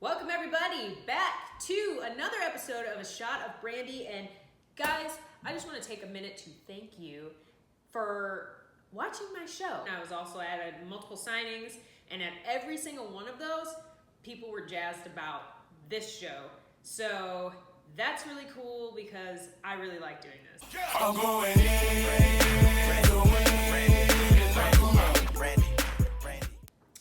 Welcome everybody back to another episode of A Shot of Brandi. And guys, I just want to take a minute to thank you for watching my show. I was also at multiple signings, and at every single one of those, people were jazzed about this show. So that's really cool because I really like doing this. I'm going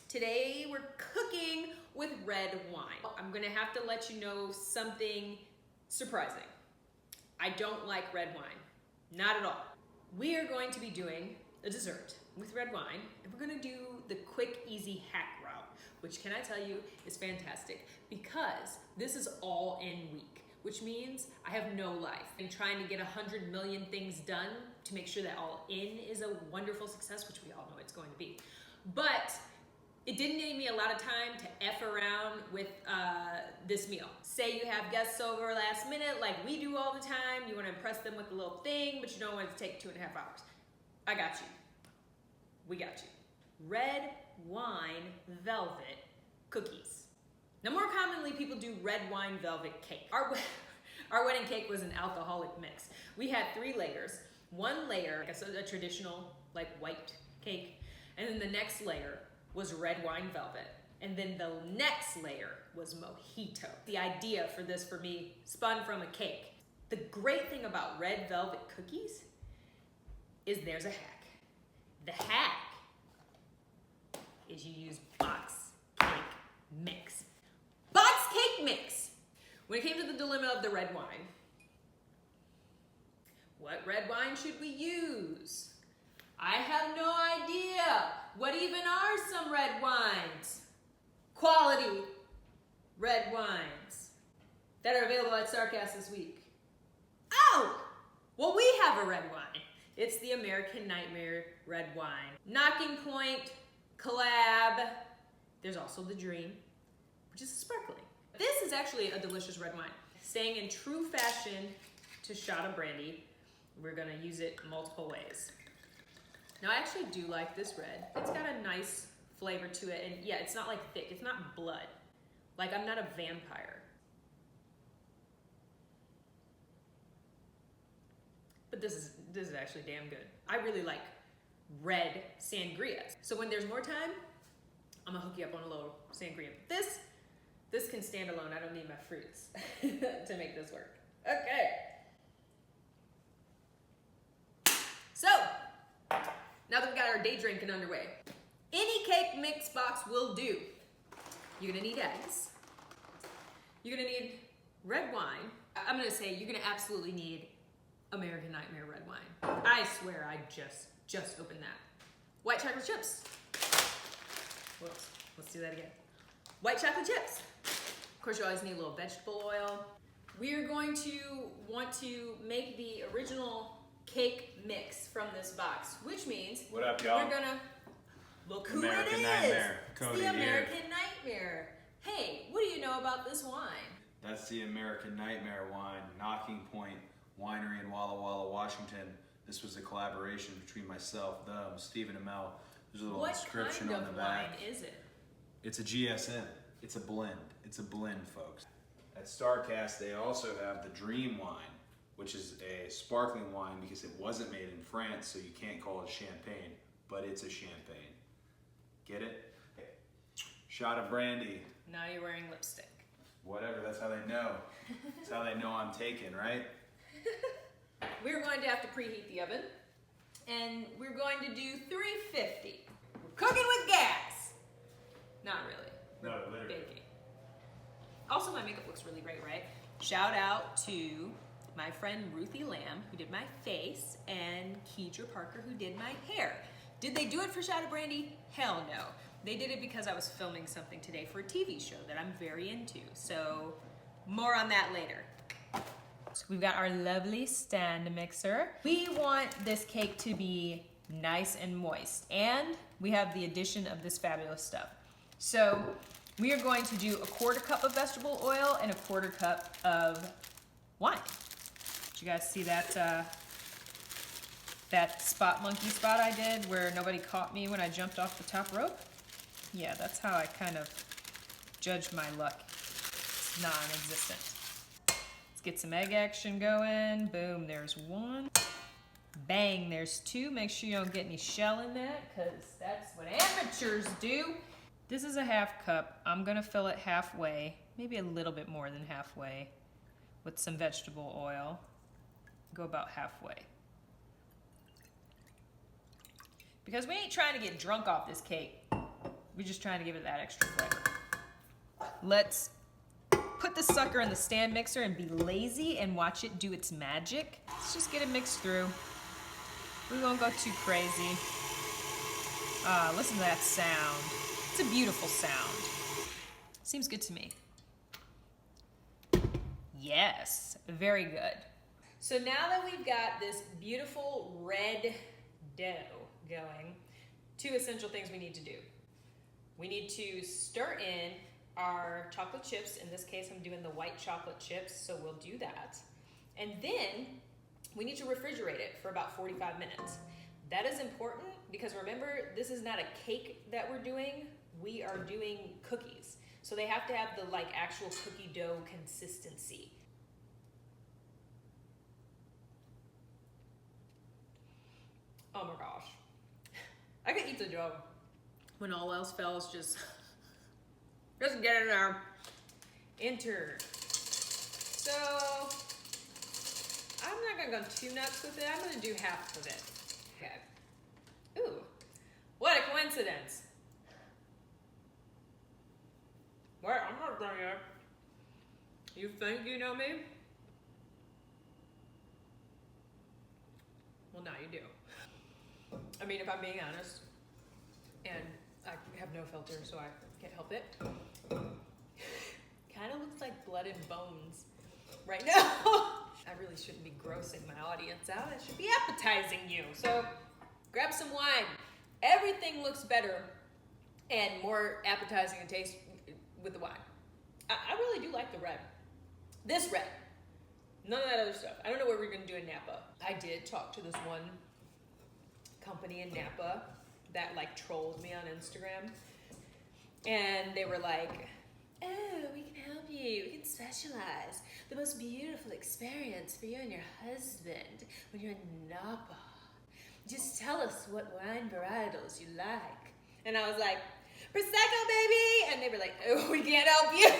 Today we're cooking with red wine. I'm gonna have to let you know something surprising. I don't like red wine, not at all. We are going to be doing a dessert with red wine, and we're gonna do the quick, easy hack route, which can I tell you is fantastic because this is all in week, which means I have no life. I'm trying to get 100 million things done to make sure that all in is a wonderful success, which we all know it's going to be. But it didn't need me a lot of time to F around with this meal. Say you have guests over last minute like we do all the time. You want to impress them with a little thing, but you don't want it to take 2.5 hours. I got you. We got you. Red wine velvet cookies. Now, more commonly, people do red wine velvet cake. Our wedding cake was an alcoholic mix. We had 3 layers. One layer, a traditional like white cake, and then the next layer was red wine velvet. And then the next layer was mojito. The idea for this for me spun from a cake. The great thing about red velvet cookies is there's a hack. The hack is you use box cake mix. Box cake mix! When it came to the dilemma of the red wine, what red wine should we use? I have no idea. What even are some red wines? Quality red wines that are available at Starcast this week. Oh, well, we have a red wine. It's the American Nightmare red wine. Knocking Point, collab. There's also the Dream, which is sparkling. This is actually a delicious red wine. Staying in true fashion to Shot of Brandi, we're gonna use it multiple ways. Now, I actually do like this red. It's got a nice flavor to it, and yeah, it's not like thick, it's not blood. Like, I'm not a vampire. But this is actually damn good. I really like red sangria. So when there's more time, I'm gonna hook you up on a little sangria. This can stand alone. I don't need my fruits to make this work. Okay. So, now that we got our day drinking underway, any cake mix box will do. You're gonna need eggs. You're gonna need red wine. I'm gonna say you're gonna absolutely need American Nightmare red wine. I swear I just opened that. White chocolate chips. Whoops, let's do that again. White chocolate chips. Of course, you always need a little vegetable oil. We're going to want to make the original cake mix from this box, which means what up, y'all? We're gonna look who American it is. Nightmare. It's the American Nightmare. Hey, what do you know about this wine? That's the American Nightmare wine, Knocking Point Winery in Walla Walla, Washington. This was a collaboration between myself, them, Stephen and Mel. There's a little description on the back. What kind of wine is it? It's a GSM. It's a blend. It's a blend, folks. At Starcast, they also have the Dream wine, which is a sparkling wine because it wasn't made in France, so you can't call it champagne, but it's a champagne. Get it? Shot of Brandi. Now you're wearing lipstick. Whatever, that's how they know. That's how they know I'm taken, right? We're going to have to preheat the oven, and we're going to do 350. We're cooking with gas. Not really. No, literally. Baking. Also, my makeup looks really great, right? Shout out to my friend Ruthie Lamb, who did my face, and Keidra Parker, who did my hair. Did they do it for Shot of Brandi? Hell no. They did it because I was filming something today for a TV show that I'm very into. So, more on that later. So we've got our lovely stand mixer. We want this cake to be nice and moist, and we have the addition of this fabulous stuff. So, we are going to do a 1/4 cup of vegetable oil and a 1/4 cup of wine. Did you guys see that that spot monkey spot I did where nobody caught me when I jumped off the top rope? Yeah, that's how I kind of judge my luck it's non-existent. Let's get some egg action going. Boom, there's one. Bang, there's two. Make sure you don't get any shell in that, because that's what amateurs do. This is a half cup. I'm gonna fill it halfway, maybe a little bit more than halfway, with some vegetable oil. Go about halfway. Because we ain't trying to get drunk off this cake. We're just trying to give it that extra flavor. Let's put the sucker in the stand mixer and be lazy and watch it do its magic. Let's just get it mixed through. We won't go too crazy. Listen to that sound. It's a beautiful sound. Seems good to me. Yes, very good. So now that we've got this beautiful red dough going, two essential things we need to do. We need to stir in our chocolate chips. In this case, I'm doing the white chocolate chips, so we'll do that. And then we need to refrigerate it for about 45 minutes. That is important because remember, this is not a cake that we're doing. We are doing cookies. So they have to have the actual cookie dough consistency. Oh my gosh. I could eat the dough. When all else fails, just get in there. Enter. So, I'm not gonna go too nuts with it. I'm gonna do half of it. Okay. Ooh, what a coincidence. Wait, I'm not done yet. You think you know me? Well, now you do. I mean, if I'm being honest, and I have no filter, so I can't help it. Kind of looks like blood and bones right now. I really shouldn't be grossing my audience out. I should be appetizing you. So grab some wine. Everything looks better and more appetizing in taste with the wine. I really do like the red. This red. None of that other stuff. I don't know what we're gonna do in Napa. I did talk to this one company in Napa that trolled me on Instagram. And they were like, oh, we can help you. We can specialize. The most beautiful experience for you and your husband when you're in Napa. Just tell us what wine varietals you like. And I was like, Prosecco, baby! And they were like, oh, we can't help you.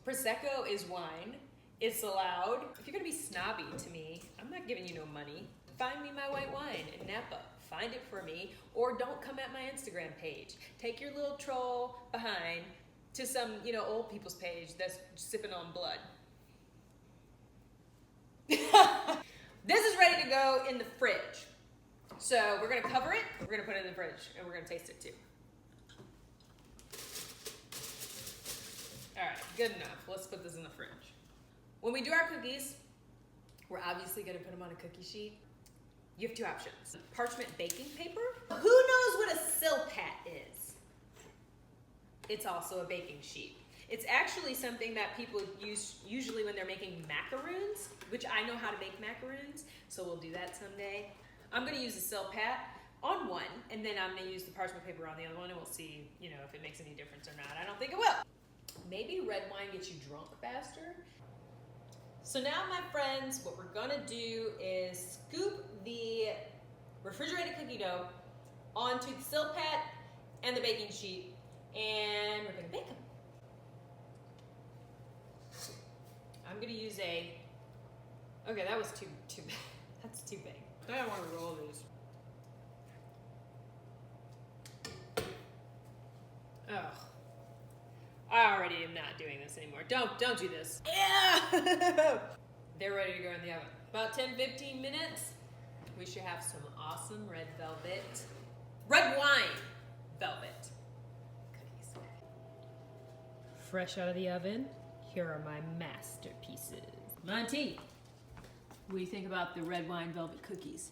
Prosecco is wine. It's allowed. If you're gonna be snobby to me, I'm not giving you no money. Find me my white wine in Napa. Find it for me, or don't come at my Instagram page. Take your little troll behind to some, old people's page that's sipping on blood. This is ready to go in the fridge. So we're gonna cover it, we're gonna put it in the fridge, and we're gonna taste it too. All right, good enough. Let's put this in the fridge. When we do our cookies, we're obviously gonna put them on a cookie sheet. You have two options. Parchment baking paper. Who knows what a silpat is? It's also a baking sheet. It's actually something that people use usually when they're making macaroons, which I know how to make macaroons, so we'll do that someday. I'm gonna use a silpat on one, and then I'm gonna use the parchment paper on the other one, and we'll see, if it makes any difference or not. I don't think it will. Maybe red wine gets you drunk faster. So now, my friends, what we're gonna do is scoop the refrigerated cookie dough onto the silpat and the baking sheet, and we're gonna bake them. I'm gonna use okay, that was too big. That's too big. I don't want to roll these. Oh. I already am not doing this anymore. Don't do this. Yeah! They're ready to go in the oven. About 10-15 minutes, we should have some awesome red wine velvet cookies. Fresh out of the oven, here are my masterpieces. Monty, what do you think about the red wine velvet cookies?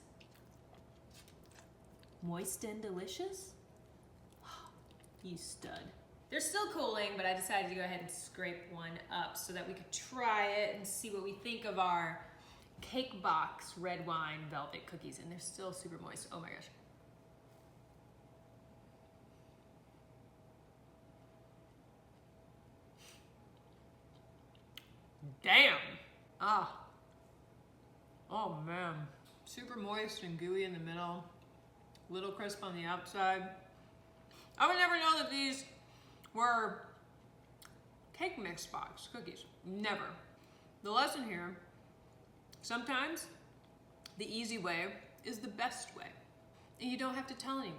Moist and delicious? You stud. They're still cooling, but I decided to go ahead and scrape one up so that we could try it and see what we think of our Cake Box red wine velvet cookies. And they're still super moist. Oh my gosh. Damn. Ah. Oh man. Super moist and gooey in the middle. Little crisp on the outside. I would never know that these were cake mix box cookies. Never. The lesson here, sometimes the easy way is the best way. And you don't have to tell anyone.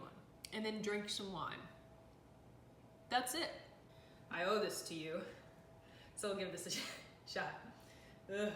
And then drink some wine. That's it. I owe this to you. So I'll give this a shot. Ugh.